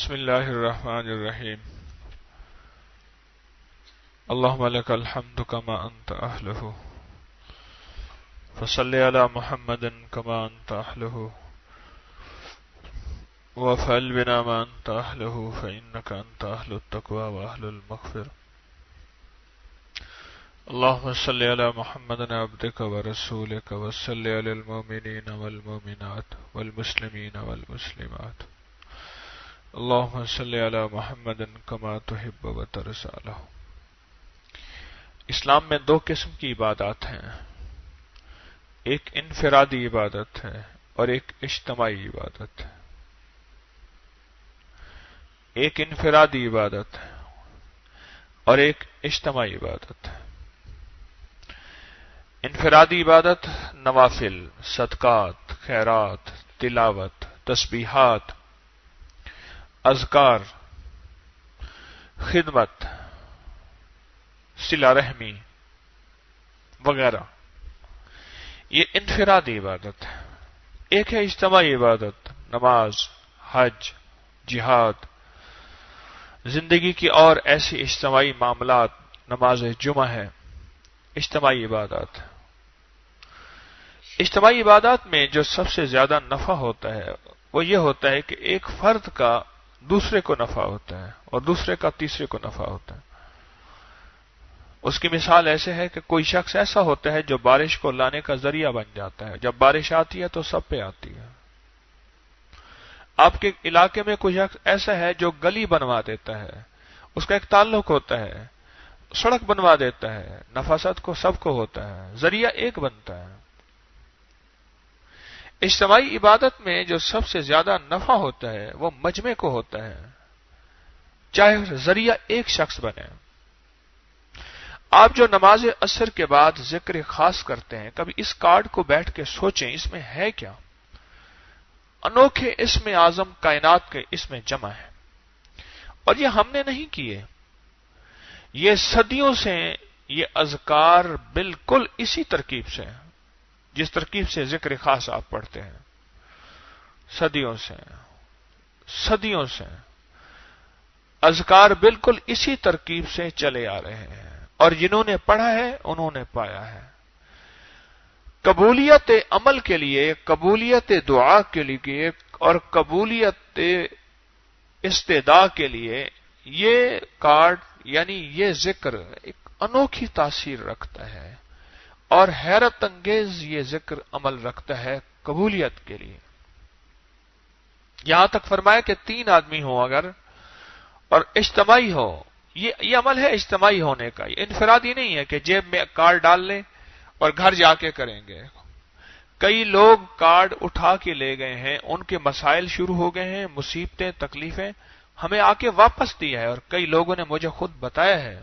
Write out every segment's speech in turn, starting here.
بسم اللہ الرحمن الرحیم اللہم لک الحمد کما انت اہلہ فصلی علی محمد کما انت اہلہ وافعل بنا ما انت اہلہ فانک انت اہل التقوی واہل المغفرہ اللہم صلی علی محمد عبدک ورسولک وصلی علی المؤمنین والمؤمنات والمسلمین والمسلمات اللہم صلی علی محمد کما تحب و ترضی. اسلام میں دو قسم کی عبادات ہیں، ایک انفرادی عبادت ہے اور ایک اجتماعی عبادت ہے. ایک انفرادی عبادت ہے اور ایک اجتماعی عبادت ہے. انفرادی عبادت نوافل، صدقات، خیرات، تلاوت، تسبیحات، اذکار، خدمت، صلہ رحمی وغیرہ، یہ انفرادی عبادت ہے. ایک ہے اجتماعی عبادت، نماز، حج، جہاد، زندگی کی اور ایسی اجتماعی معاملات، نماز جمعہ ہے، اجتماعی عبادات. اجتماعی عبادات میں جو سب سے زیادہ نفع ہوتا ہے وہ یہ ہوتا ہے کہ ایک فرد کا دوسرے کو نفع ہوتا ہے اور دوسرے کا تیسرے کو نفع ہوتا ہے. اس کی مثال ایسے ہے کہ کوئی شخص ایسا ہوتا ہے جو بارش کو لانے کا ذریعہ بن جاتا ہے. جب بارش آتی ہے تو سب پہ آتی ہے. آپ کے علاقے میں کوئی شخص ایسا ہے جو گلی بنوا دیتا ہے، اس کا ایک تعلق ہوتا ہے، سڑک بنوا دیتا ہے، نفاست کو سب کو ہوتا ہے، ذریعہ ایک بنتا ہے. اجتماعی عبادت میں جو سب سے زیادہ نفع ہوتا ہے وہ مجمع کو ہوتا ہے، چاہے ذریعہ ایک شخص بنے. آپ جو نماز عصر کے بعد ذکر خاص کرتے ہیں، کبھی اس کارڈ کو بیٹھ کے سوچیں اس میں ہے کیا؟ انوکھے اسم اعظم کائنات کے اس میں جمع ہے، اور یہ ہم نے نہیں کیے، یہ صدیوں سے یہ اذکار بالکل اسی ترکیب سے، جس ترکیب سے ذکر خاص آپ پڑھتے ہیں، صدیوں سے اذکار بالکل اسی ترکیب سے چلے آ رہے ہیں، اور جنہوں نے پڑھا ہے انہوں نے پایا ہے. قبولیت عمل کے لیے، قبولیت دعا کے لیے اور قبولیت استدعاء کے لیے یہ کارڈ یعنی یہ ذکر ایک انوکھی تاثیر رکھتا ہے، اور حیرت انگیز یہ ذکر عمل رکھتا ہے قبولیت کے لیے. یہاں تک فرمایا کہ 3 آدمی ہوں اگر اور اجتماعی ہو، یہ عمل ہے اجتماعی ہونے کا، یہ انفرادی نہیں ہے کہ جیب میں کارڈ ڈال لیں اور گھر جا کے کریں گے. کئی لوگ کارڈ اٹھا کے لے گئے ہیں، ان کے مسائل شروع ہو گئے ہیں، مصیبتیں، تکلیفیں ہمیں آ کے واپس دیا ہے، اور کئی لوگوں نے مجھے خود بتایا ہے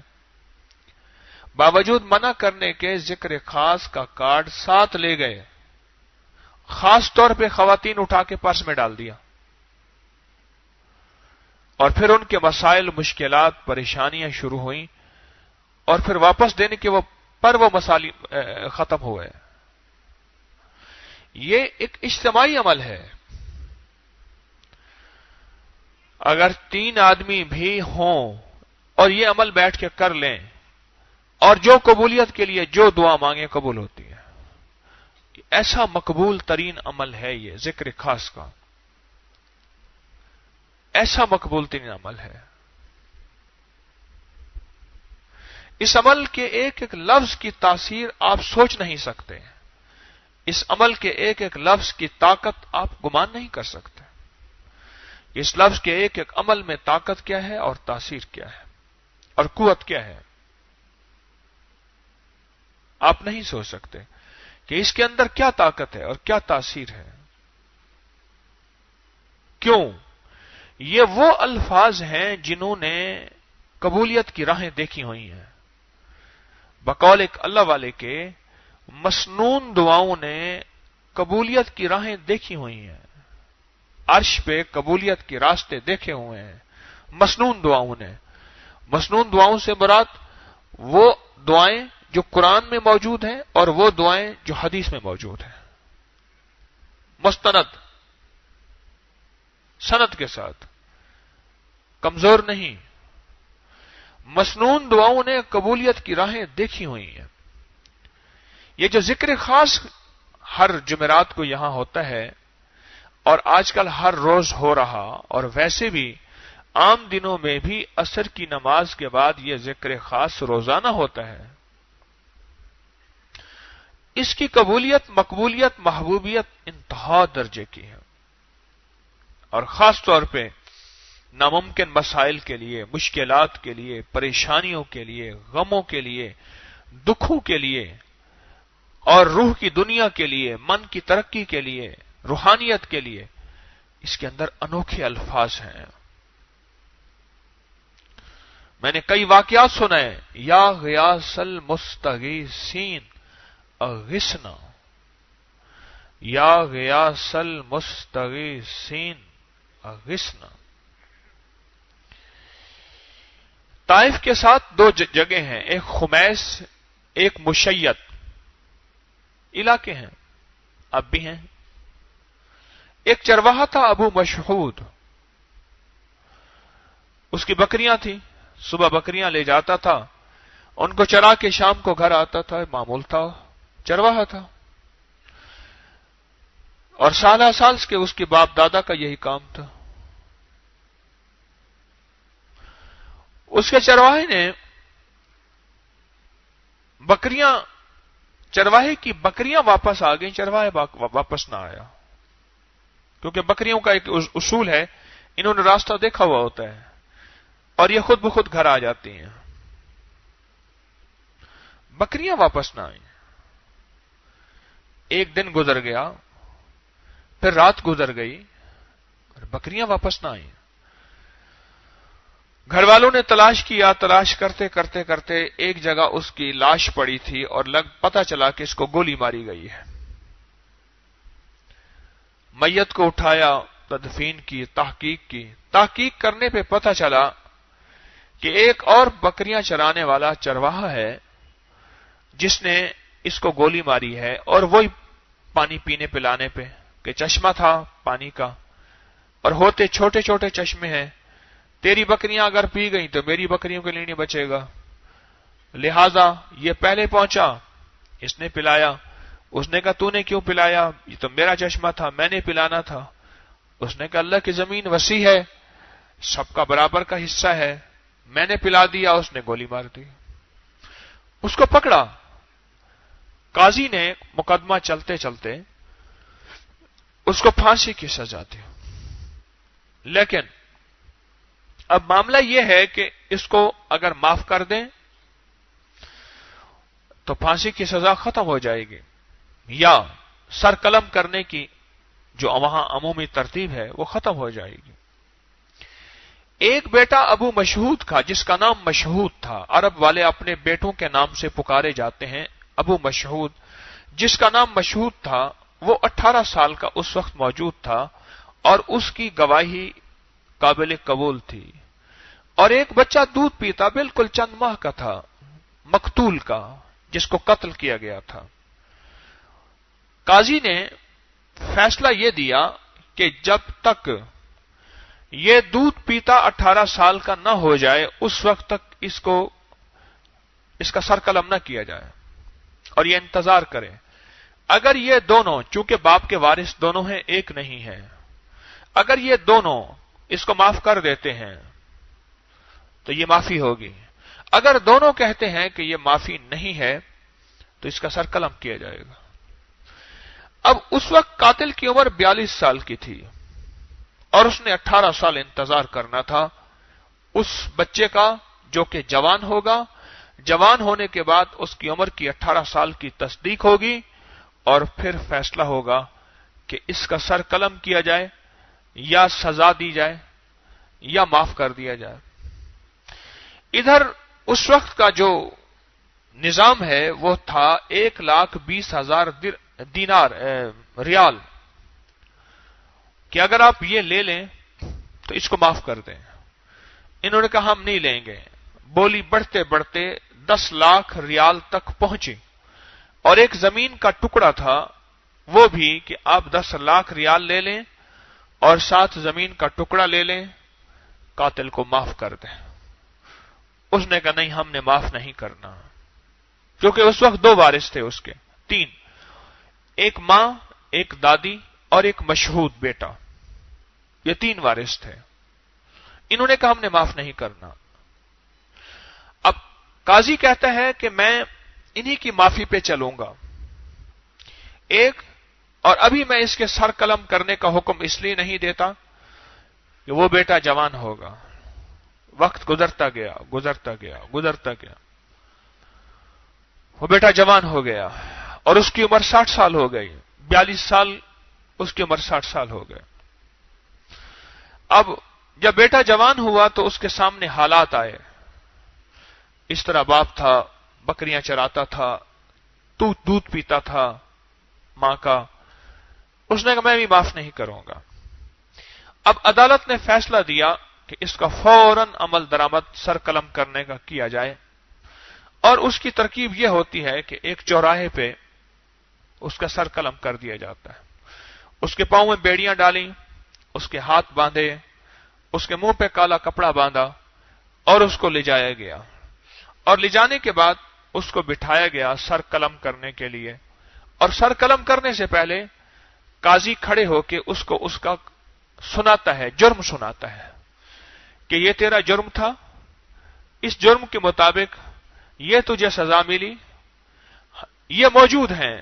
باوجود منع کرنے کے ذکر خاص کا کارڈ ساتھ لے گئے، خاص طور پہ خواتین اٹھا کے پرس میں ڈال دیا، اور پھر ان کے مسائل، مشکلات، پریشانیاں شروع ہوئیں، اور پھر واپس دینے کے وہ مسائل ختم ہوئے. یہ ایک اجتماعی عمل ہے. اگر 3 آدمی بھی ہوں اور یہ عمل بیٹھ کے کر لیں، اور جو قبولیت کے لیے جو دعا مانگے قبول ہوتی ہے، ایسا مقبول ترین عمل ہے یہ ذکر خاص کا، ایسا مقبول ترین عمل ہے. اس عمل کے ایک ایک لفظ کی تاثیر آپ سوچ نہیں سکتے، اس عمل کے ایک ایک لفظ کی طاقت آپ گمان نہیں کر سکتے. اس لفظ کے ایک ایک عمل میں طاقت کیا ہے اور تاثیر کیا ہے اور قوت کیا ہے، آپ نہیں سوچ سکتے کہ اس کے اندر کیا طاقت ہے اور کیا تاثیر ہے. کیوں؟ یہ وہ الفاظ ہیں جنہوں نے قبولیت کی راہیں دیکھی ہوئی ہیں. بقول ایک اللہ والے کے مسنون دعاؤں نے قبولیت کی راہیں دیکھی ہوئی ہیں، عرش پہ قبولیت کے راستے دیکھے ہوئے ہیں مسنون دعاؤں نے. مسنون دعاؤں سے مراد وہ دعائیں جو قرآن میں موجود ہیں اور وہ دعائیں جو حدیث میں موجود ہیں، مستند سند کے ساتھ. کمزور نہیں. مسنون دعاؤں نے قبولیت کی راہیں دیکھی ہوئی ہیں. یہ جو ذکر خاص ہر جمعرات کو یہاں ہوتا ہے اور آج کل ہر روز ہو رہا، اور ویسے بھی عام دنوں میں بھی عصر کی نماز کے بعد یہ ذکر خاص روزانہ ہوتا ہے، اس کی قبولیت، مقبولیت، محبوبیت انتہا درجے کی ہے. اور خاص طور پہ ناممکن مسائل کے لیے، مشکلات کے لیے، پریشانیوں کے لیے، غموں کے لیے، دکھوں کے لیے اور روح کی دنیا کے لیے، من کی ترقی کے لیے، روحانیت کے لیے اس کے اندر انوکھے الفاظ ہیں. میں نے کئی واقعات سنائے. یا غیاث المستغیثین اغثنا، یا غیاث المستغیثین اغثنا. طائف کے ساتھ دو جگہ ہیں، ایک خمیس، ایک مشیت، علاقے ہیں، اب بھی ہیں. ایک چرواہا تھا ابو مشہود، اس کی بکریاں تھیں، صبح بکریاں لے جاتا تھا، ان کو چرا کے شام کو گھر آتا تھا، معمول تھا، چرواہا تھا. اور سالہ سال کے اس کے باپ دادا کا یہی کام تھا. اس کے چرواہے نے بکریاں، چرواہے کی بکریاں واپس آ گئیں، چرواہے واپس نہ آیا. کیونکہ بکریوں کا ایک اصول ہے، انہوں نے راستہ دیکھا ہوا ہوتا ہے اور یہ خود بخود گھر آ جاتی ہیں. بکریاں واپس نہ آئیں. ایک دن گزر گیا، پھر رات گزر گئی اور بکریاں واپس نہ آئیں. گھر والوں نے تلاش کیا، تلاش کرتے کرتے کرتے ایک جگہ اس کی لاش پڑی تھی اور پتہ چلا کہ اس کو گولی ماری گئی ہے. میت کو اٹھایا، تدفین کی، تحقیق کرنے پہ پتہ چلا کہ ایک اور بکریاں چرانے والا چرواہا ہے جس نے اس کو گولی ماری ہے، اور وہی پانی پینے پلانے پہ، کہ چشمہ تھا پانی کا، اور ہوتے چھوٹے چھوٹے چشمے ہیں. تیری بکریاں اگر پی گئیں تو میری بکریوں کے لیے نہیں بچے گا، لہذا یہ پہلے پہنچا، اس نے پلایا. اس نے کہا تو نے کیوں پلایا؟ یہ تو میرا چشمہ تھا، میں نے پلانا تھا. اس نے کہا اللہ کی زمین وسیع ہے، سب کا برابر کا حصہ ہے، میں نے پلا دیا، اس نے گولی مار دی. اس کو پکڑا. قاضی نے مقدمہ چلتے چلتے اس کو پھانسی کی سزا دی. لیکن اب معاملہ یہ ہے کہ اس کو اگر معاف کر دیں تو پھانسی کی سزا ختم ہو جائے گی، یا سر قلم کرنے کی جو وہاں عمومی ترتیب ہے وہ ختم ہو جائے گی. ایک بیٹا ابو مشہود کا، جس کا نام مشہود تھا، عرب والے اپنے بیٹوں کے نام سے پکارے جاتے ہیں. ابو مشہود جس کا نام مشہود تھا، وہ 18 سال کا اس وقت موجود تھا اور اس کی گواہی قابل قبول تھی. اور ایک بچہ دودھ پیتا بالکل چند ماہ کا تھا، مقتول کا، جس کو قتل کیا گیا تھا. قاضی نے فیصلہ یہ دیا کہ جب تک یہ دودھ پیتا 18 سال کا نہ ہو جائے اس وقت تک اس کا سر قلم نہ کیا جائے اور یہ انتظار کرے. اگر یہ دونوں، چونکہ باپ کے وارث دونوں ہیں، ایک نہیں ہے، اگر یہ دونوں اس کو معاف کر دیتے ہیں تو یہ معافی ہوگی. اگر دونوں کہتے ہیں کہ یہ معافی نہیں ہے تو اس کا سر قلم کیا جائے گا. اب اس وقت قاتل کی عمر 42 سال کی تھی اور اس نے 18 سال انتظار کرنا تھا اس بچے کا جو کہ جوان ہوگا. جوان ہونے کے بعد اس کی عمر کی 18 سال کی تصدیق ہوگی اور پھر فیصلہ ہوگا کہ اس کا سر قلم کیا جائے یا سزا دی جائے یا معاف کر دیا جائے. ادھر اس وقت کا جو نظام ہے وہ تھا 1,20,000 دینار ریال، کہ اگر آپ یہ لے لیں تو اس کو معاف کر دیں. انہوں نے کہا ہم نہیں لیں گے. بولی بڑھتے بڑھتے 10 لاکھ ریال تک پہنچی، اور ایک زمین کا ٹکڑا تھا وہ بھی کہ آپ 10 لاکھ ریال لے لیں اور ساتھ زمین کا ٹکڑا لے لیں قاتل کو معاف کر دیں۔ اس نے کہا نہیں، ہم نے معاف نہیں کرنا، کیونکہ اس وقت 2 وارث تھے اس کے، 3، ایک ماں، ایک دادی اور ایک مشہود بیٹا، یہ 3 وارث تھے۔ انہوں نے کہا ہم نے معاف نہیں کرنا۔ اب قاضی کہتا ہے کہ میں انہی کی معافی پہ چلوں گا، اور ابھی میں اس کے سر قلم کرنے کا حکم اس لیے نہیں دیتا کہ وہ بیٹا جوان ہوگا۔ وقت گزرتا گیا، وہ بیٹا جوان ہو گیا اور اس کی عمر 60 سال ہو گئی، 42 سال اس کی عمر 60 سال ہو گئے۔ اب جب بیٹا جوان ہوا تو اس کے سامنے حالات آئے، اس طرح باپ تھا، بکریاں چراتا تھا، دودھ پیتا تھا ماں کا، اس نے کہا میں بھی معاف نہیں کروں گا۔ اب عدالت نے فیصلہ دیا کہ اس کا فوراً عمل درآمد سر قلم کرنے کا کیا جائے، اور اس کی ترکیب یہ ہوتی ہے کہ ایک چوراہے پہ اس کا سر قلم کر دیا جاتا ہے، اس کے پاؤں میں بیڑیاں ڈالیں، اس کے ہاتھ باندھے، اس کے منہ پہ کالا کپڑا باندھا اور اس کو لے جایا گیا، اور لے جانے کے بعد اس کو بٹھایا گیا سر قلم کرنے کے لیے۔ اور سر قلم کرنے سے پہلے قاضی کھڑے ہو کے اس کو اس کا سناتا ہے، جرم سناتا ہے کہ یہ تیرا جرم تھا، اس جرم کے مطابق یہ تجھے سزا ملی۔ یہ موجود ہیں،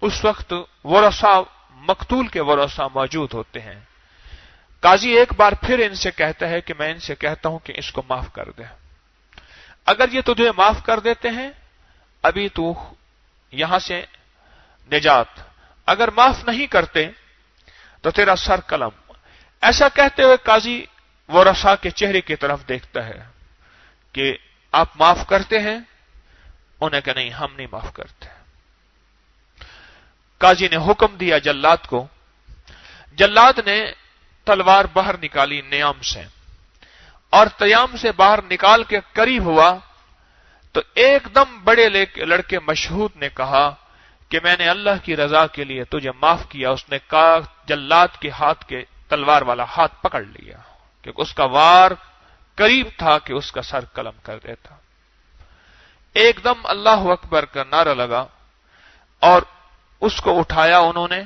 اس وقت ورثاء، مقتول کے ورثاء موجود ہوتے ہیں۔ قاضی ایک بار پھر ان سے کہتا ہے کہ میں ان سے کہتا ہوں کہ اس کو معاف کر دے، اگر یہ تجھے معاف کر دیتے ہیں ابھی تو یہاں سے نجات، اگر معاف نہیں کرتے تو تیرا سر قلم۔ ایسا کہتے ہوئے قاضی ورثاء کے چہرے کی طرف دیکھتا ہے کہ آپ معاف کرتے ہیں؟ انہیں کہ نہیں، ہم نہیں معاف کرتے۔ قاضی نے حکم دیا جلاد کو، جلاد نے تلوار باہر نکالی نیام سے، اور تیام سے باہر نکال کے قریب ہوا تو ایک دم بڑے لڑکے مشہود نے کہا کہ میں نے اللہ کی رضا کے لیے تجھے معاف کیا۔ اس نے کہا، جلاد کے ہاتھ کے تلوار والا ہاتھ پکڑ لیا کیونکہ اس کا وار قریب تھا کہ اس کا سر قلم کر دیتا۔ ایک دم اللہ اکبر کا نعرہ لگا اور اس کو اٹھایا، انہوں نے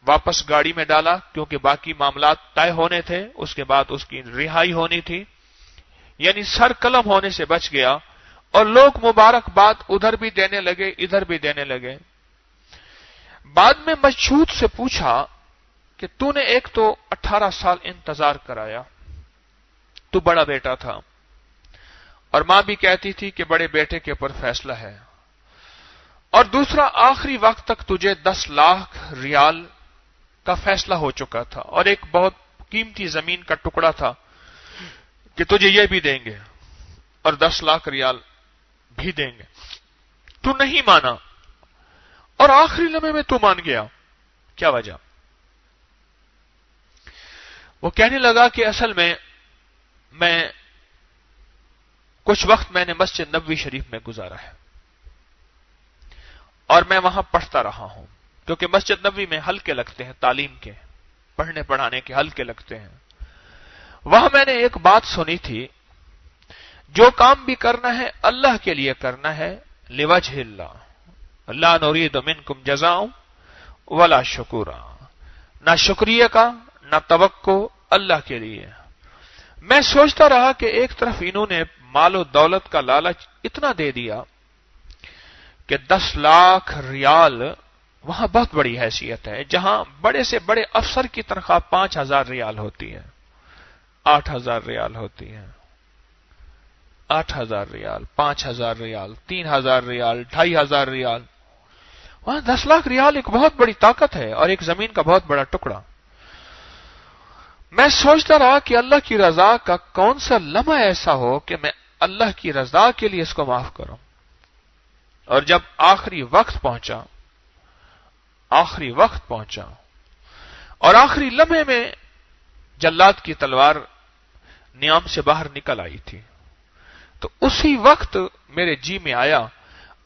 واپس گاڑی میں ڈالا کیونکہ باقی معاملات طے ہونے تھے، اس کے بعد اس کی رہائی ہونی تھی، یعنی سر قلم ہونے سے بچ گیا۔ اور لوگ مبارکباد ادھر بھی دینے لگے، ادھر بھی دینے لگے۔ بعد میں مشہود سے پوچھا کہ تو نے ایک تو 18 سال انتظار کرایا، تو بڑا بیٹا تھا، اور ماں بھی کہتی تھی کہ بڑے بیٹے کے اوپر فیصلہ ہے، اور دوسرا آخری وقت تک تجھے 10 لاکھ ریال کا فیصلہ ہو چکا تھا، اور ایک بہت قیمتی زمین کا ٹکڑا تھا کہ تجھے یہ بھی دیں گے اور 10 لاکھ ریال بھی دیں گے، تو نہیں مانا اور آخری لمحے میں تو مان گیا، کیا وجہ؟ وہ کہنے لگا کہ اصل میں کچھ وقت میں نے مسجد نبوی شریف میں گزارا ہے، اور میں وہاں پڑھتا رہا ہوں، کیونکہ مسجد نبوی میں حلقے لگتے ہیں تعلیم کے، پڑھنے پڑھانے کے حلقے لگتے ہیں۔ وہاں میں نے ایک بات سنی تھی، جو کام بھی کرنا ہے اللہ کے لیے کرنا ہے، لوجہ اللہ، لا نرید منکم جزاء ولا شکورا، نہ شکریہ کا نہ توقع، اللہ کے لیے۔ میں سوچتا رہا کہ ایک طرف انہوں نے مال و دولت کا لالچ اتنا دے دیا کہ 10 لاکھ ریال وہاں بہت بڑی حیثیت ہے، جہاں بڑے سے بڑے افسر کی تنخواہ 5,000 ریال ہوتی ہے، 8,000 ریال ہوتی ہے، 8,000 ریال، 5,000 ریال، 3,000 ریال، 2,500 ریال، وہاں 10 لاکھ ریال ایک بہت بڑی طاقت ہے اور ایک زمین کا بہت بڑا ٹکڑا۔ میں سوچتا رہا کہ اللہ کی رضا کا کون سا لمحہ ایسا ہو کہ میں اللہ کی رضا کے لیے اس کو معاف کروں، اور جب آخری وقت پہنچا اور آخری لمحے میں جلاد کی تلوار نیام سے باہر نکل آئی تھی، تو اسی وقت میرے جی میں آیا،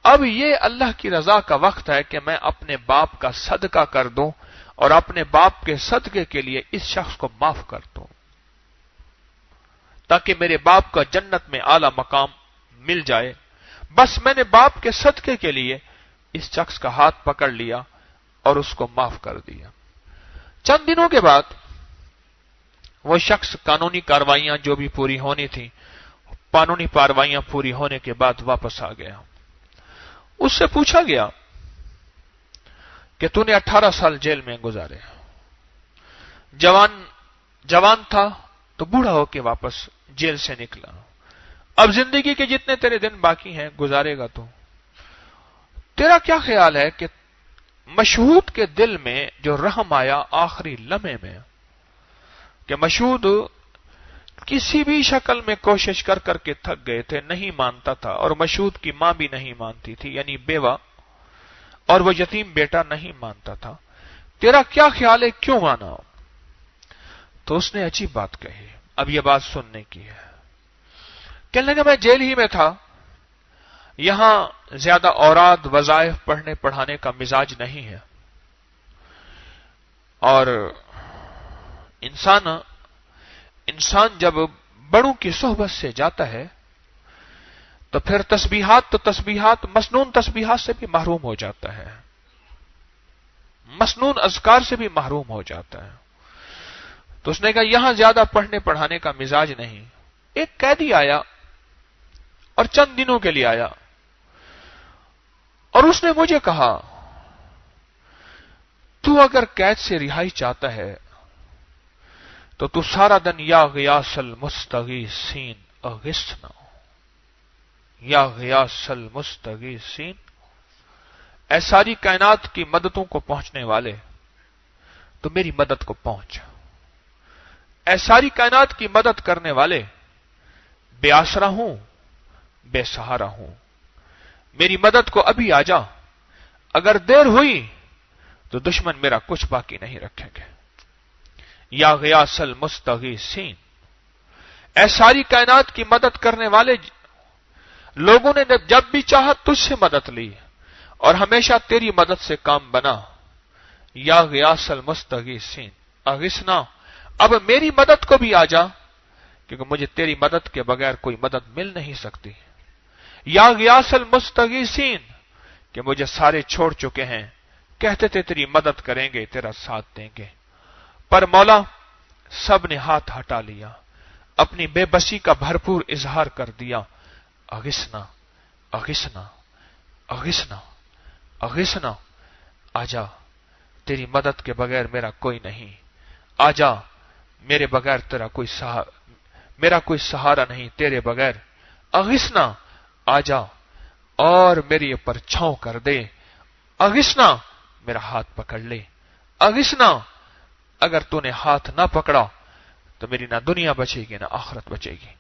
اب یہ اللہ کی رضا کا وقت ہے کہ میں اپنے باپ کا صدقہ کر دوں اور اپنے باپ کے صدقے کے لیے اس شخص کو معاف کر دوں۔ تاکہ میرے باپ کا جنت میں اعلی مقام مل جائے. بس میں نے باپ کے صدقے کے لیے اس شخص کا ہاتھ پکڑ لیا اور اس کو معاف کر دیا. چند دنوں کے بعد وہ شخص قانونی کارروائیاں جو بھی پوری ہونی تھی، قانونی کارروائیاں پوری ہونے کے بعد واپس آ گیا. اس سے پوچھا گیا کہ تو نے 18 سال جیل میں گزارے، جوان تھا تو بوڑھا ہو کے واپس جیل سے نکلا، اب زندگی کے جتنے تیرے دن باقی ہیں گزارے گا تو تیرا کیا خیال ہے کہ مشہود کے دل میں جو رحم آیا آخری لمحے میں کہ مشہود کسی بھی شکل میں کوشش کر کر کے تھک گئے تھے، نہیں مانتا تھا، اور مشہود کی ماں بھی نہیں مانتی تھی، یعنی بیوہ، اور وہ یتیم بیٹا نہیں مانتا تھا، تیرا کیا خیال ہے کیوں مانا؟ تو اس نے عجیب بات کہی. اب یہ بات سننے کی ہے. کہنے لگا میں جیل ہی میں تھا، یہاں زیادہ اوراد وظائف پڑھنے پڑھانے کا مزاج نہیں ہے، اور انسان جب بڑوں کی صحبت سے جاتا ہے تو پھر تسبیحات مسنون تسبیحات سے بھی محروم ہو جاتا ہے، مسنون اذکار سے بھی محروم ہو جاتا ہے. تو اس نے کہا یہاں زیادہ پڑھنے پڑھانے کا مزاج نہیں. ایک قیدی آیا اور چند دنوں کے لیے آیا اور اس نے مجھے کہا تو اگر قید سے رہائی چاہتا ہے تو تو سارا دن یا غیاث المستغیثین اغثنا، یا غیاث المستغیثین، اے ساری کائنات کی مددوں کو پہنچنے والے تو میری مدد کو پہنچ، اے ساری کائنات کی مدد کرنے والے بے آسرا ہوں، بے سہارا ہوں، میری مدد کو ابھی آ جا، اگر دیر ہوئی تو دشمن میرا کچھ باقی نہیں رکھیں گے. یا غیاث المستغیثین، اے ساری کائنات کی مدد کرنے والے، لوگوں نے جب بھی چاہا تجھ سے مدد لی اور ہمیشہ تیری مدد سے کام بنا. یا غیاث المستغیثین اغثنا، اب میری مدد کو بھی آ جا کیونکہ مجھے تیری مدد کے بغیر کوئی مدد مل نہیں سکتی. یا غیاث المستغیثین، کہ مجھے سارے چھوڑ چکے ہیں، کہتے تھے تیری مدد کریں گے، تیرا ساتھ دیں گے، پر مولا سب نے ہاتھ ہٹا لیا، اپنی بے بسی کا بھرپور اظہار کر دیا. اغثنا اغثنا اغثنا اغثنا، آجا تیری مدد کے بغیر میرا کوئی نہیں، آجا میرے بغیر میرا کوئی سہارا نہیں تیرے بغیر. اغثنا، آجا اور میرے اوپر چھاؤں کر دے. اغثنا، میرا ہاتھ پکڑ لے. اغثنا، اگر تو نے ہاتھ نہ پکڑا تو میری نہ دنیا بچے گی نہ آخرت بچے گی.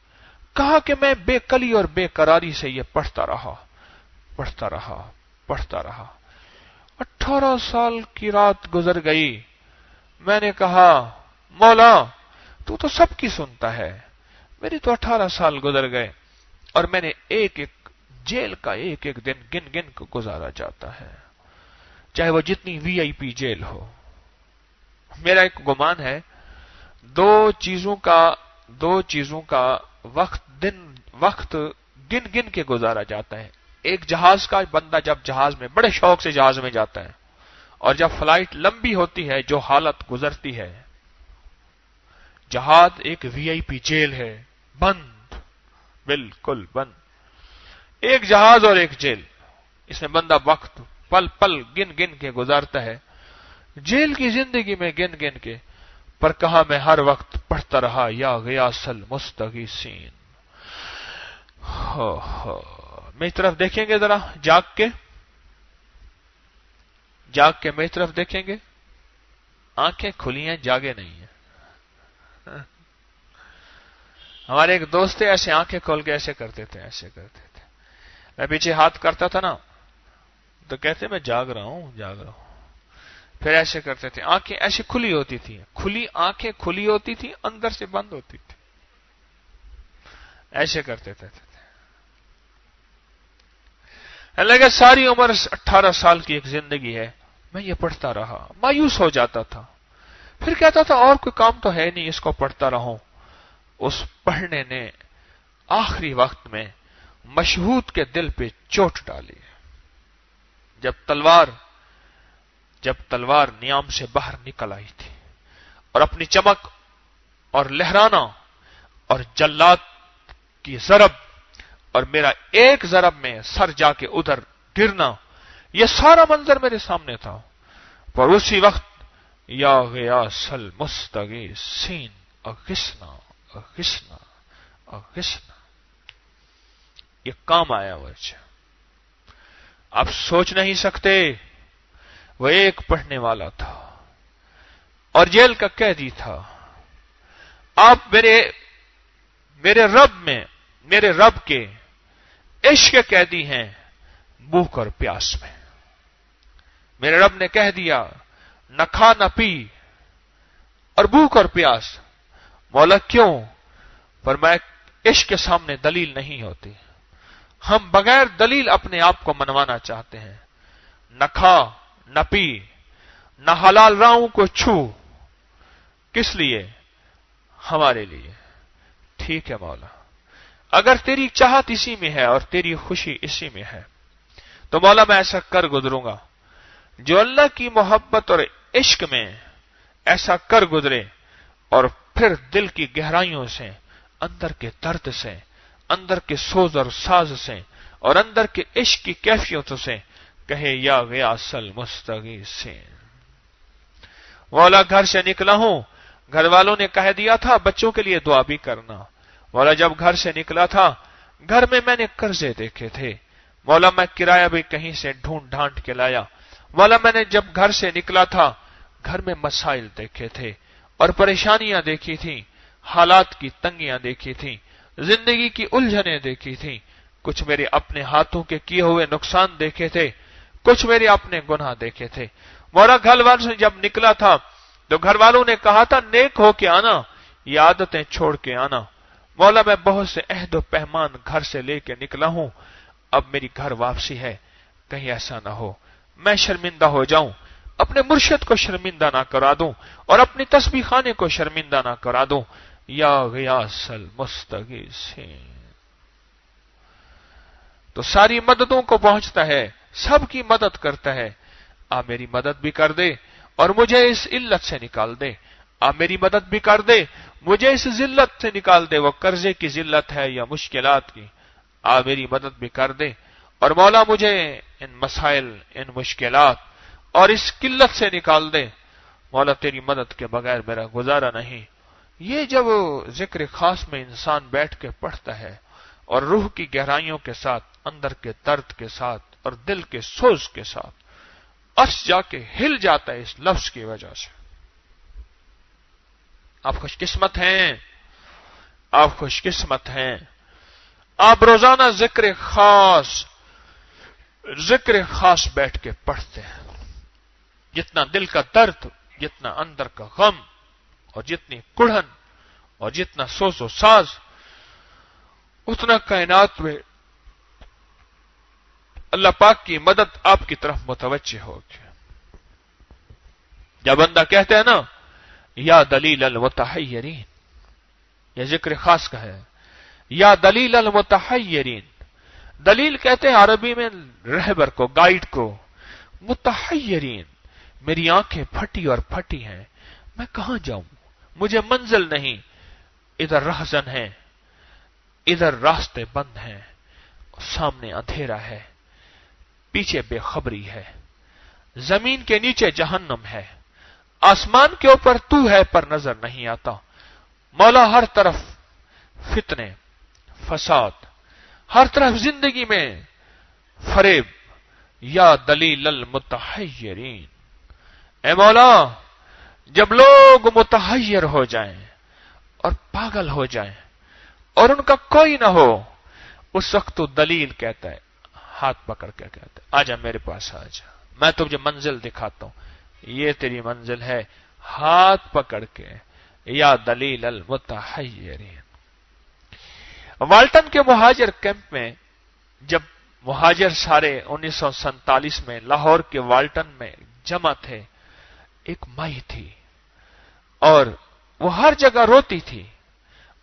کہا کہ میں بے کلی اور بے قراری سے یہ پڑھتا رہا. 18 سال کی رات گزر گئی. میں نے کہا مولا تو سب کی سنتا ہے، میری تو 18 سال گزر گئے اور میں نے ایک جیل کا ایک دن گن کو گزارا جاتا ہے، چاہے وہ جتنی وی آئی پی جیل ہو. میرا ایک گمان ہے دو چیزوں کا وقت گن کے گزارا جاتا ہے. ایک جہاز کا بندہ جب جہاز میں بڑے شوق سے جہاز میں جاتا ہے اور جب فلائٹ لمبی ہوتی ہے جو حالت گزرتی ہے، جہاز ایک وی آئی پی جیل ہے، بند، بالکل بند. ایک جہاز اور ایک جیل، اس میں بندہ وقت پل پل گن کے گزارتا ہے. جیل کی زندگی میں گن کے، پر کہا میں ہر وقت پڑھتا رہا یا غیاث المستغیثین. میری طرف دیکھیں گے ذرا، جاگ کے میری طرف دیکھیں گے. آنکھیں کھلی ہیں، جاگے نہیں ہیں. ہمارے ایک دوست تھے، ایسے آنکھیں کھول کے ایسے کرتے تھے. میں پیچھے ہاتھ کرتا تھا نا تو کہتے میں جاگ رہا ہوں. پھر ایسے کرتے تھے، آنکھیں ایسے کھلی ہوتی تھی، آنکھیں کھلی ہوتی تھی، اندر سے بند ہوتی تھی. ایسے کرتے تھے. لگا ساری عمر 18 سال کی ایک زندگی ہے، میں یہ پڑھتا رہا. مایوس ہو جاتا تھا، پھر کہتا تھا اور کوئی کام تو ہے نہیں، اس کو پڑھتا رہوں. اس پڑھنے نے آخری وقت میں مشہود کے دل پہ چوٹ ڈالی. جب تلوار نیام سے باہر نکل آئی تھی اور اپنی چمک اور لہرانا اور جلات کی ضرب اور میرا ایک ضرب میں سر جا کے ادھر گرنا، یہ سارا منظر میرے سامنے تھا. پر اسی وقت یا غیاث المستغیثین اغثنا اغثنا اغثنا، یہ کام آیا وجہ. آپ سوچ نہیں سکتے، وہ ایک پڑھنے والا تھا اور جیل کا قیدی تھا. آپ میرے رب کے عشق کے قیدی ہیں، بھوک اور پیاس میں. میرے رب نے کہہ دیا نہ کھا نہ پی اور بھوک اور پیاس. مولا کیوں؟ فرمایا عشق کے سامنے دلیل نہیں ہوتی. ہم بغیر دلیل اپنے آپ کو منوانا چاہتے ہیں. نہ کھا نہ پی نہ حلال راہوں کو چھو. کس لیے؟ ہمارے لیے. ٹھیک ہے مولا، اگر تیری چاہت اسی میں ہے اور تیری خوشی اسی میں ہے تو مولا میں ایسا کر گزروں گا. جو اللہ کی محبت اور عشق میں ایسا کر گزرے اور پھر دل کی گہرائیوں سے، اندر کے درد سے، اندر کے سوز اور ساز سے اور اندر کے عشق کی کیفیتوں سے کہے یا غیاث المستغیثین. مولا گھر سے نکلا ہوں، گھر والوں نے کہہ دیا تھا بچوں کے لیے دعا بھی کرنا. مولا جب گھر سے نکلا تھا، گھر میں میں نے قرضے دیکھے تھے. مولا میں کرایہ بھی کہیں سے ڈھونڈ ڈھانٹ کے لایا. مولا میں نے جب گھر سے نکلا تھا، گھر میں مسائل دیکھے تھے اور پریشانیاں دیکھی تھیں، حالات کی تنگیاں دیکھی تھیں، زندگی کی الجھنیں دیکھی تھیں. کچھ میرے اپنے ہاتھوں کے کیے ہوئے نقصان دیکھے تھے، کچھ میرے اپنے گناہ دیکھے تھے. مولا گھر والوں سے جب نکلا تھا تو گھر والوں نے کہا تھا نیک ہو کے آنا، یہ عادتیں چھوڑ کے آنا. مولا میں بہت سے عہد و پیمان گھر سے لے کے نکلا ہوں. اب میری گھر واپسی ہے، کہیں ایسا نہ ہو میں شرمندہ ہو جاؤں، اپنے مرشد کو شرمندہ نہ کرا دوں اور اپنی تسبیح خانے کو شرمندہ نہ کرا دوں. یا غیاث المستغیثین. تو ساری مددوں کو پہنچتا ہے، سب کی مدد کرتا ہے. آپ میری مدد بھی کر دے اور مجھے اس علت سے نکال دے. آپ میری مدد بھی کر دے، مجھے اس ذلت سے نکال دے. وہ قرضے کی ذلت ہے یا مشکلات کی، آپ میری مدد بھی کر دے. اور مولا مجھے ان مسائل، ان مشکلات اور اس قلت سے نکال دے. مولا تیری مدد کے بغیر میرا گزارا نہیں. یہ جب ذکر خاص میں انسان بیٹھ کے پڑھتا ہے اور روح کی گہرائیوں کے ساتھ، اندر کے درد کے ساتھ اور دل کے سوز کے ساتھ، عرش جا کے ہل جاتا ہے اس لفظ کی وجہ سے. آپ خوش قسمت ہیں، آپ خوش قسمت ہیں. آپ روزانہ ذکر خاص بیٹھ کے پڑھتے ہیں. جتنا دل کا درد، جتنا اندر کا غم اور جتنی کڑھن اور جتنا سوز و ساز، اتنا کائنات میں اللہ پاک کی مدد آپ کی طرف متوجہ ہوگی. جب بندہ کہتے ہیں نا یا دلیل المتحیرین، یہ ذکر خاص کا ہے. یا دلیل المتحیرین، دلیل کہتے ہیں عربی میں رہبر کو، گائیڈ کو. متحیرین، میری آنکھیں پھٹی اور پھٹی ہیں، میں کہاں جاؤں، مجھے منزل نہیں. ادھر رہزن ہے، ادھر راستے بند ہیں، سامنے اندھیرا ہے، پیچھے بے خبری ہے، زمین کے نیچے جہنم ہے، آسمان کے اوپر تو ہے پر نظر نہیں آتا. مولا ہر طرف فتنے، فساد، ہر طرف زندگی میں فریب. یا دلیل المتحیرین، اے مولا جب لوگ متحیر ہو جائیں اور پاگل ہو جائیں اور ان کا کوئی نہ ہو، اس وقت تو دلیل کہتا ہے، ہاتھ پکڑ کے کہتا ہے آجا میرے پاس آجا، میں تجھے منزل دکھاتا ہوں، یہ تیری منزل ہے. ہاتھ پکڑ کے یا دلیل المتحیرین. والٹن کے مہاجر کیمپ میں جب مہاجر سارے 1947 میں لاہور کے والٹن میں جمع تھے، ایک مائی تھی اور وہ ہر جگہ روتی تھی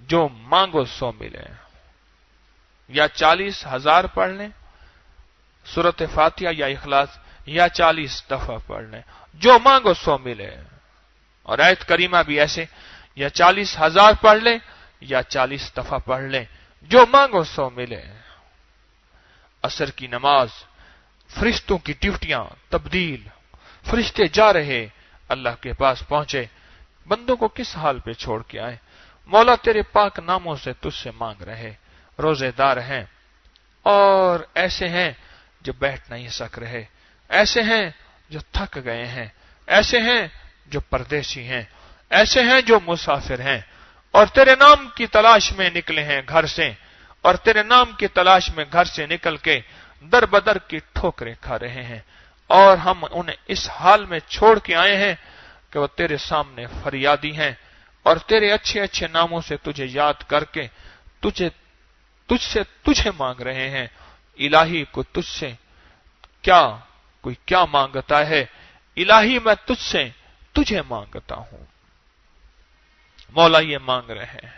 جو مانگو سو ملے. یا 40,000 پڑھ لیں سورۃ فاتحہ یا اخلاص، یا 40 دفعہ پڑھ لیں، جو مانگو سو ملے. اور آیت کریمہ بھی ایسے، یا 40,000 پڑھ لیں یا 40 دفعہ پڑھ لیں، جو مانگو سو ملے. عصر کی نماز، فرشتوں کی ڈیوٹیاں تبدیل، فرشتے جا رہے اللہ کے پاس پہنچے، بندوں کو کس حال پہ چھوڑ کے آئے؟ مولا تیرے پاک ناموں سے تجھ سے مانگ رہے، روزے دار ہیں اور ایسے ہیں جو بیٹھ نہیں سک رہے، ایسے ہیں جو تھک گئے ہیں، ایسے ہیں جو پردیسی ہیں، ایسے ہیں جو مسافر ہیں، اور تیرے نام کی تلاش میں نکلے ہیں گھر سے، اور تیرے نام کی تلاش میں گھر سے نکل کے در بدر کی ٹھوکریں کھا رہے ہیں، اور ہم انہیں اس حال میں چھوڑ کے آئے ہیں کہ وہ تیرے سامنے فریادی ہیں، اور تیرے اچھے اچھے ناموں سے تجھے یاد کر کے تجھے مانگ رہے ہیں. الہی کو تجھ سے کوئی کیا مانگتا ہے؟ الہی میں تجھ سے تجھے مانگتا ہوں. مولا یہ مانگ رہے ہیں.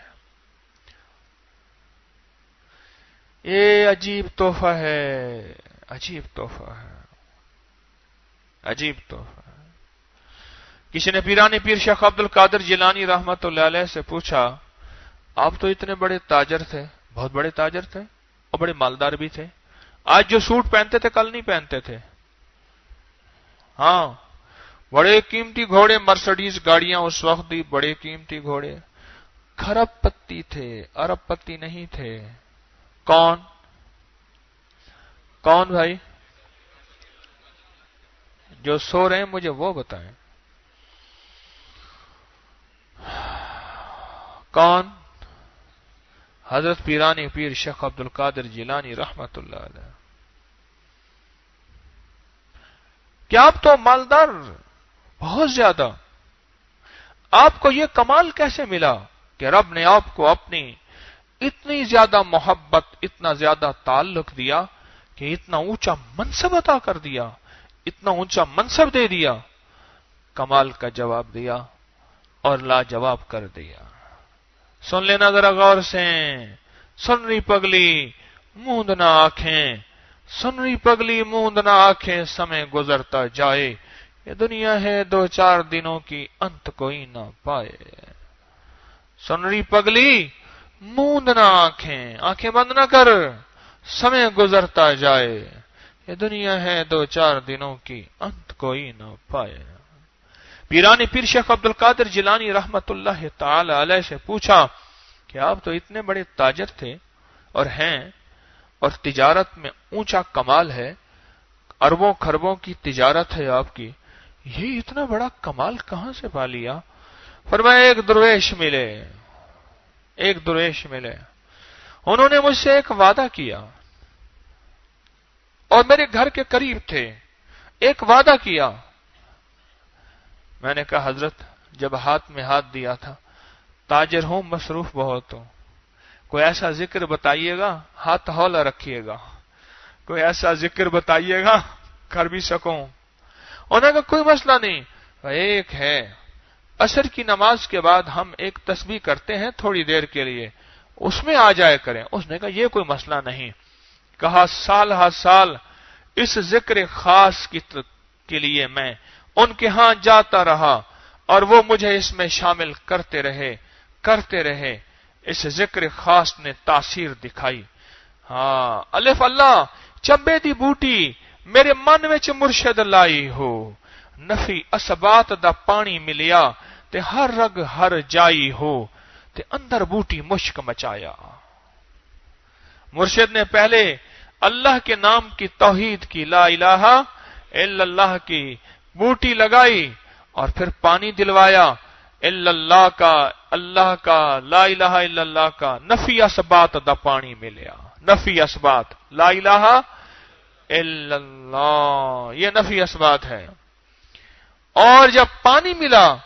یہ عجیب تحفہ ہے، عجیب تحفہ ہے، عجیب تحفہ ہے. کسی نے پیران پیر شیخ عبد القادر جیلانی رحمت اللہ علیہ سے پوچھا، آپ تو اتنے بڑے تاجر تھے، بہت بڑے تاجر تھے اور بڑے مالدار بھی تھے، آج جو سوٹ پہنتے تھے کل نہیں پہنتے تھے. ہاں، بڑے قیمتی گھوڑے، مرسڈیز گاڑیاں اس وقت بھی بڑے قیمتی گھوڑے. کھرب پتی تھے، ارب پتی نہیں تھے. کون بھائی؟ جو سو رہے ہیں مجھے وہ بتائیں. کون؟ حضرت پیرانی پیر شیخ عبد القادر جیلانی رحمت اللہ علیہ. کیا آپ تو مالدار بہت زیادہ، آپ کو یہ کمال کیسے ملا کہ رب نے آپ کو اپنی اتنی زیادہ محبت، اتنا زیادہ تعلق دیا کہ اتنا اونچا منصب عطا کر دیا، اتنا اونچا منصب دے دیا؟ کمال کا جواب دیا اور لاجواب کر دیا. سن لینا ذرا غور سے، سن رہی پگلی موندنا آنکھیں، سن رہی پگلی موندنا آنکھیں، سمے گزرتا جائے، یہ دنیا ہے 2-4 دنوں کی، انت کوئی نہ پائے. سن رہی پگلی موندنا آنکھیں، آنکھیں بند نہ کر، سمے گزرتا جائے، یہ دنیا ہے 2-4 دنوں کی، انت کوئی نہ پائے. پیرانی پیر شیخ عبد القادر جیلانی رحمت اللہ تعالی علیہ سے پوچھا کہ آپ تو اتنے بڑے تاجر تھے اور ہیں، اور تجارت میں اونچا کمال ہے، اربوں خربوں کی تجارت ہے آپ کی، یہ اتنا بڑا کمال کہاں سے پا لیا؟ فرمایا ایک درویش ملے، انہوں نے مجھ سے ایک وعدہ کیا اور میرے گھر کے قریب تھے، ایک وعدہ کیا. میں نے کہا حضرت جب ہاتھ میں ہاتھ دیا تھا، تاجر ہوں مصروف بہت ہوں، کوئی ایسا ذکر بتائیے گا ہاتھ ہولا رکھیے گا، کوئی ایسا ذکر بتائیے گا کر بھی سکوں. انہوں نے کہا کوئی مسئلہ نہیں، ایک ہے عصر کی نماز کے بعد ہم ایک تسبیح کرتے ہیں تھوڑی دیر کے لیے، اس میں آ جائے کریں. اس نے کہا یہ کوئی مسئلہ نہیں. کہا سال ہر سال اس ذکر خاص کے لیے میں ان کے ہاں جاتا رہا اور وہ مجھے اس میں شامل کرتے رہے. اس ذکر خاص نے تاثیر دکھائی. ہاں الف اللہ چمبے دی بوٹی میرے من وچ مرشد لائی ہو، نفی اسبات دا پانی ملیا تے ہر رگ ہر جائی ہو، تے اندر بوٹی مشک مچایا. مرشد نے پہلے اللہ کے نام کی توحید کی، لا الہ الا اللہ کی بوٹی لگائی اور پھر پانی دلوایا، الا اللہ کا، اللہ کا، لا الہ الا اللہ کا، نفی اسبات دا پانی ملیا. نفی اسبات، لا الہ الا اللہ، یہ نفی اسبات ہے. اور جب پانی ملا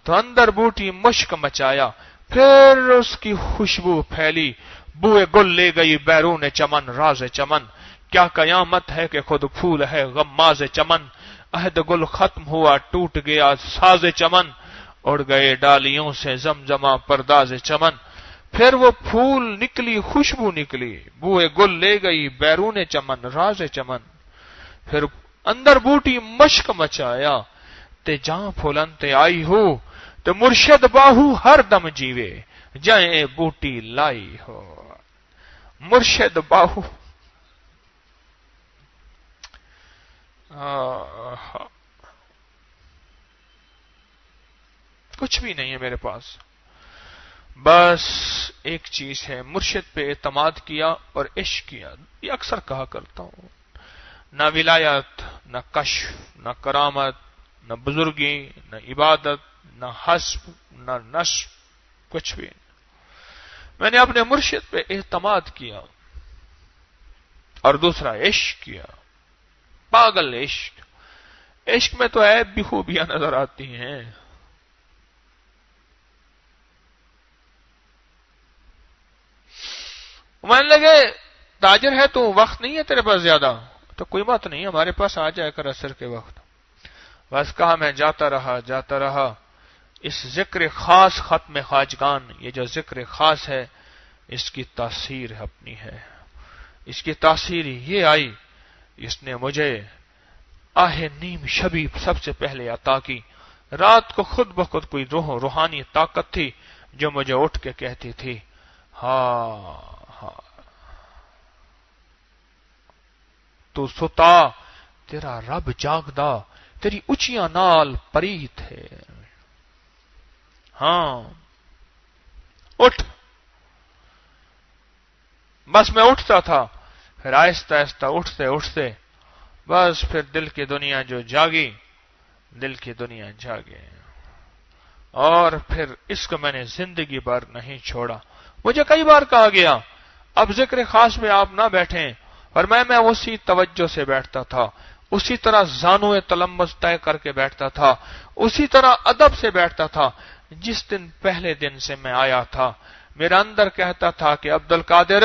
تو اندر بوٹی مشک مچایا، پھر اس کی خوشبو پھیلی، بوئے گل لے گئی بیرون چمن، راز چمن، کیا قیامت ہے کہ خود پھول ہے غماز چمن، عہد گل ختم ہوا ٹوٹ گیا ساز چمن، اڑ گئے ڈالیوں سے زمزمہ پرداز چمن. پھر وہ پھول نکلی، خوشبو نکلی، بوئے گل لے گئی بیرون چمن راز چمن، پھر اندر بوٹی مشک مچایا، تے جہاں پھولن تے آئی ہو، تے مرشد باہو ہر دم جیوے، جائیں بوٹی لائی ہو۔ مرشد باہو، کچھ بھی نہیں ہے میرے پاس، بس ایک چیز ہے، مرشد پہ اعتماد کیا اور عشق کیا۔ یہ اکثر کہا کرتا ہوں، نہ ولایت، نہ کشف، نہ کرامت، نہ بزرگی، نہ عبادت، نہ حسب، نہ نسب، کچھ بھی نہیں۔ میں نے اپنے مرشد پہ اعتماد کیا اور دوسرا عشق کیا، پاگل عشق۔ عشق میں تو عیب بھی خوبیاں نظر آتی ہیں۔ مان لگے تاجر ہے تو وقت نہیں ہے تیرے پاس زیادہ، تو کوئی بات نہیں، ہمارے پاس آ جائے کر عصر کے وقت۔ بس کہا میں جاتا رہا۔ اس ذکر خاص ختم خواجگان، یہ جو ذکر خاص ہے اس کی تاثیر اپنی ہے۔ اس کی تاثیر یہ آئی، اس نے مجھے آہ نیم شبی سب سے پہلے عطا کی۔ رات کو خود بخود کوئی روحانی طاقت تھی جو مجھے اٹھ کے کہتی تھی، ہاں تو ستا تیرا رب جاگدا، تیری اچیاں نال پریت ہے، ہاں اٹھ۔ بس میں اٹھتا تھا، پھر آہستہ آہستہ اٹھتے بس پھر دل کی دنیا جو جاگی، دل کی دنیا جاگے، اور پھر اس کو میں نے زندگی بھر نہیں چھوڑا۔ مجھے کئی بار کہا گیا اب ذکر خاص میں آپ نہ بیٹھیں، اور میں اسی توجہ سے بیٹھتا تھا، اسی طرح زانوئے تلمس طے کر کے بیٹھتا تھا، اسی طرح ادب سے بیٹھتا تھا۔ جس دن پہلے دن سے میں آیا تھا، میرا اندر کہتا تھا کہ عبد القادر،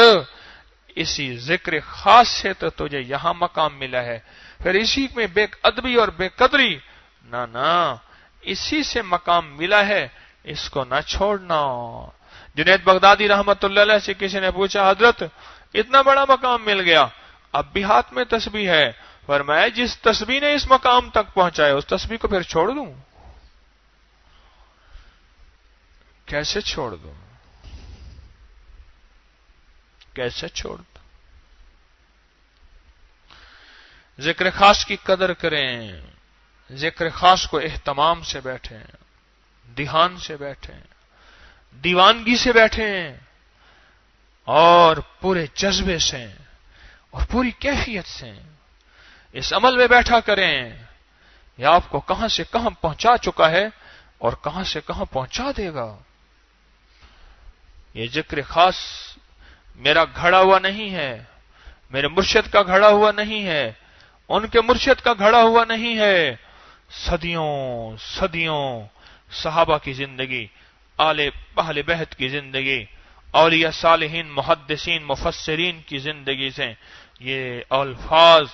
اسی ذکر خاص سے تو تجھے یہاں مقام ملا ہے، پھر اسی میں بے ادبی اور بے قدری نہ اسی سے مقام ملا ہے، اس کو نہ چھوڑنا۔ جنید بغدادی رحمت اللہ علیہ سے کسی نے پوچھا، حضرت اتنا بڑا مقام مل گیا، اب بھی ہاتھ میں تسبیح ہے، فرمایا جس تسبیح نے اس مقام تک پہنچایا اس تسبیح کو پھر چھوڑ دوں؟ کیسے چھوڑ دوں؟ کیسے چھوڑ دوں؟ ذکر خاص کی قدر کریں، ذکر خاص کو اہتمام سے بیٹھیں، دھیان سے بیٹھیں، دیوانگی سے بیٹھیں، اور پورے جذبے سے اور پوری کیفیت سے اس عمل میں بیٹھا کریں۔ یہ آپ کو کہاں سے کہاں پہنچا چکا ہے اور کہاں سے کہاں پہنچا دے گا۔ یہ ذکر خاص میرا گھڑا ہوا نہیں ہے، میرے مرشد کا گھڑا ہوا نہیں ہے، ان کے مرشد کا گھڑا ہوا نہیں ہے۔ صدیوں صحابہ کی زندگی، اہل بیت کی زندگی، اولیاء صالحین، محدثین، مفسرین کی زندگی سے یہ الفاظ،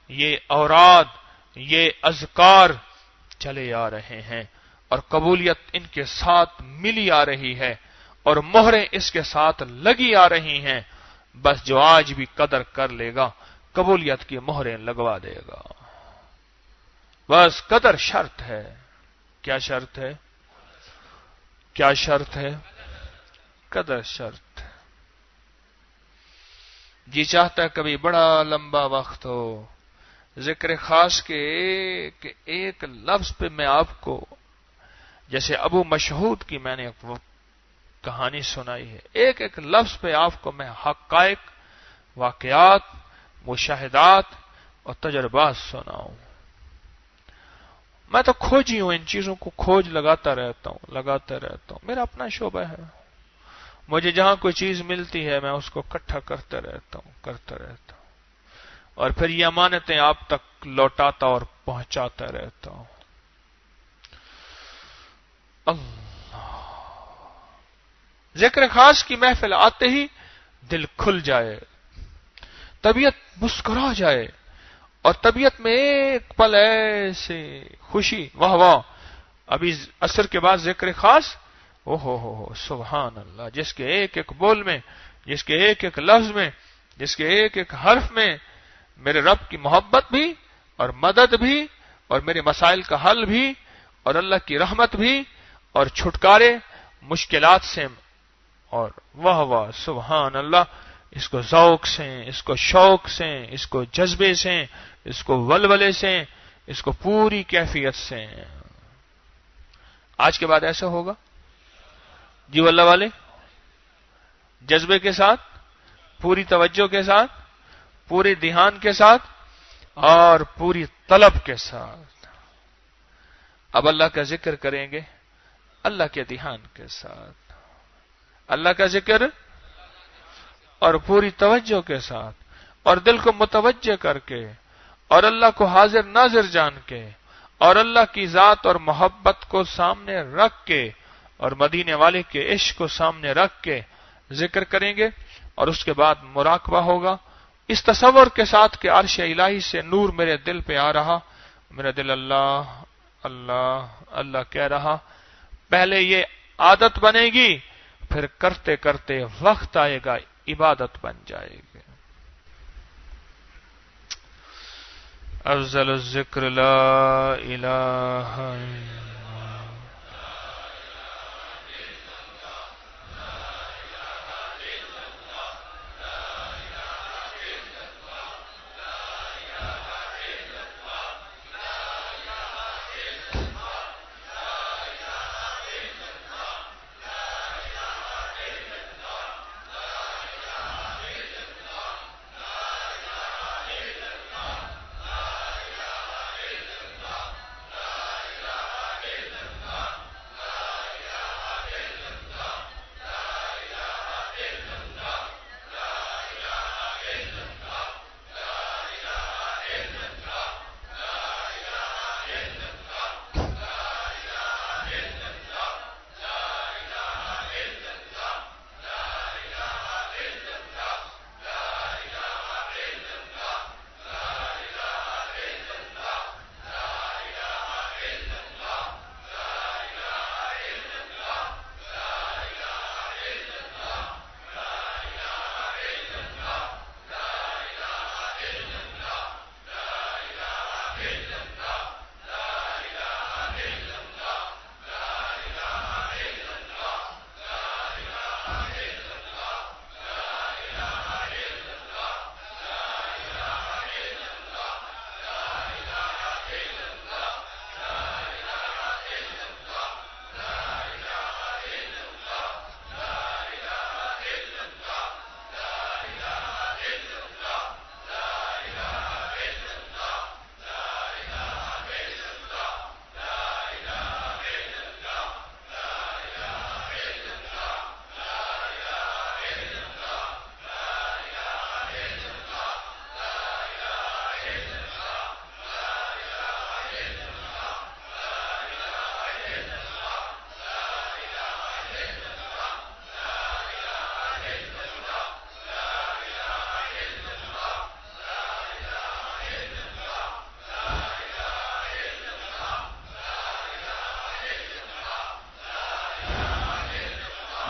یہ اوراد، یہ اذکار چلے آ رہے ہیں، اور قبولیت ان کے ساتھ ملی آ رہی ہے، اور مہریں اس کے ساتھ لگی آ رہی ہیں۔ بس جو آج بھی قدر کر لے گا قبولیت کی مہریں لگوا دے گا۔ بس قدر شرط ہے۔ کیا شرط ہے؟ کیا شرط ہے؟ قدر شرط ہے۔ جی چاہتا ہے کبھی بڑا لمبا وقت ہو، ذکر خاص کے ایک لفظ پہ میں آپ کو، جیسے ابو مشہود کی میں نے کہانی سنائی ہے، ایک لفظ پہ آپ کو میں حقائق، واقعات، مشاہدات اور تجربات سناؤں۔ میں تو کھوجی ہوں، ان چیزوں کو کھوج لگاتا رہتا ہوں، میرا اپنا شعبہ ہے۔ مجھے جہاں کوئی چیز ملتی ہے میں اس کو اکٹھا کرتا رہتا ہوں، اور پھر یہ امانتیں آپ تک لوٹاتا اور پہنچاتا رہتا ہوں۔ ذکر خاص کی محفل آتے ہی دل کھل جائے، طبیعت مسکرا جائے، اور طبیعت میں ایک پل ایسے خوشی، واہ واہ، ابھی عصر کے بعد ذکر خاص، ہو سبحان اللہ، جس کے ایک ایک بول میں، جس کے ایک ایک لفظ میں، جس کے ایک ایک حرف میں میرے رب کی محبت بھی اور مدد بھی اور میرے مسائل کا حل بھی اور اللہ کی رحمت بھی اور چھٹکارے مشکلات سے، اور واہ واہ سبحان اللہ، اس کو ذوق سے، اس کو شوق سے، اس کو جذبے سے، اس کو ولولے سے، اس کو پوری کیفیت سے۔ آج کے بعد ایسا ہوگا جی واللہ والے، جذبے کے ساتھ، پوری توجہ کے ساتھ، پورے دھیان کے ساتھ اور پوری طلب کے ساتھ۔ اب اللہ کا ذکر کریں گے اللہ کے دھیان کے ساتھ، اللہ کا ذکر اور پوری توجہ کے ساتھ اور دل کو متوجہ کر کے اور اللہ کو حاضر ناظر جان کے اور اللہ کی ذات اور محبت کو سامنے رکھ کے اور مدینے والے کے عشق کو سامنے رکھ کے ذکر کریں گے، اور اس کے بعد مراقبہ ہوگا اس تصور کے ساتھ کہ عرش الہی سے نور میرے دل پہ آ رہا، میرا دل اللہ اللہ اللہ کہہ رہا۔ پہلے یہ عادت بنے گی، پھر کرتے کرتے وقت آئے گا عبادت بن جائے گی۔ افضل الذکر لا الہ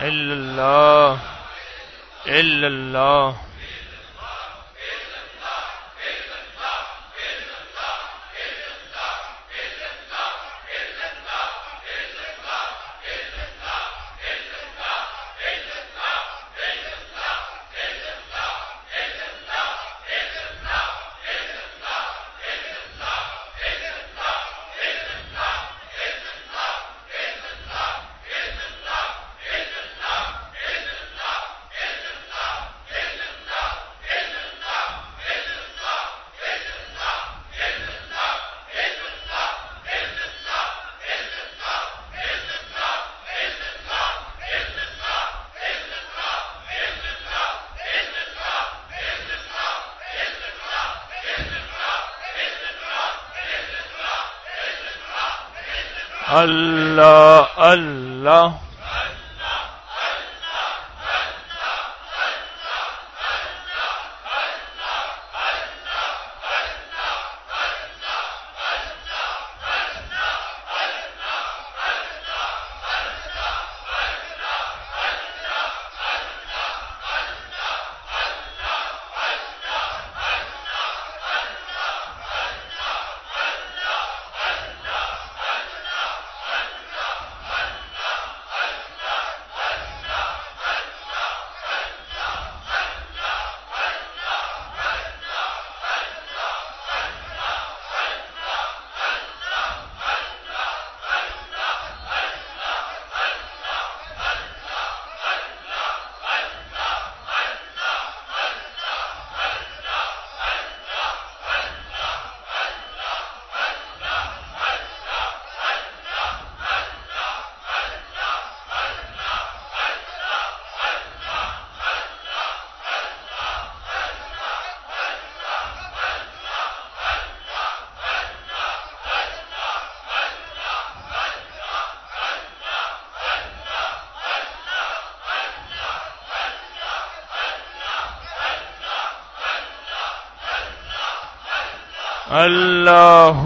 الا اللہ الا اللہ۔ اللہ اللہ اللہ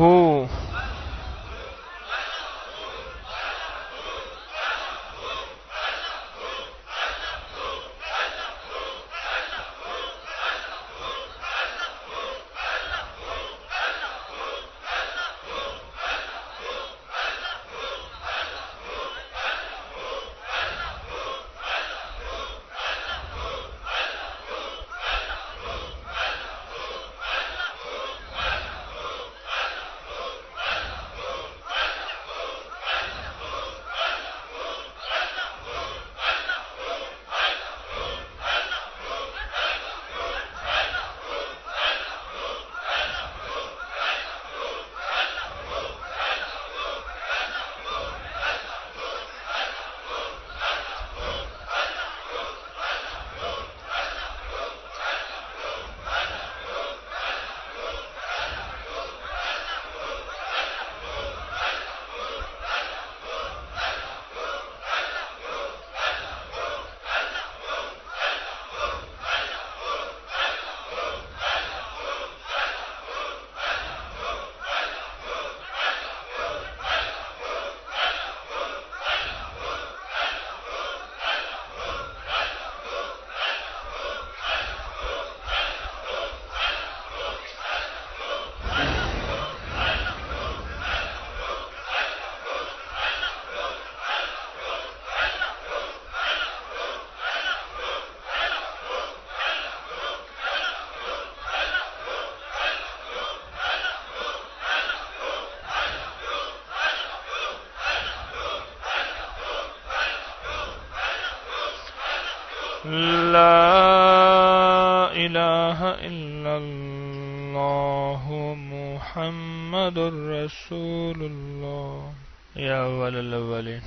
لا الہ الا اللہ محمد رسول اللہ یا اول الاولین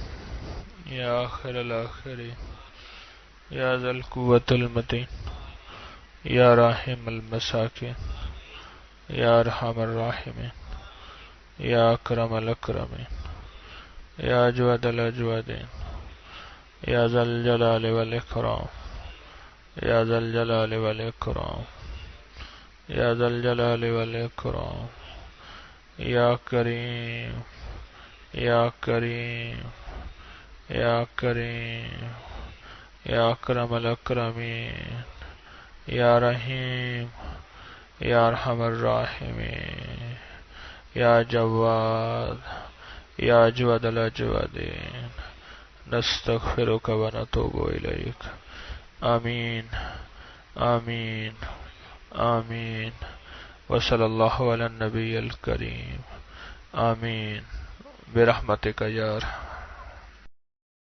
یا آخر الاخرین یا ذا القوة المتین یا راحم المساکین یا ارحم الراحمین یا اکرم الاکرمین یا اجود الاجودین یا ذا الجلال والاکرام یا ذا الجلال والاکرام یا ذا الجلال والاکرام یا کریم یا کریم یا کریم یا اکرم الاکرمین یا رحیم یا ارحم الراحمین یا جواد یا اجود الاجودین نستغفرک و نتوب الیک آمین آمین آمین وصلی اللہ علی النبی الکریم آمین برحمتک یا ارحم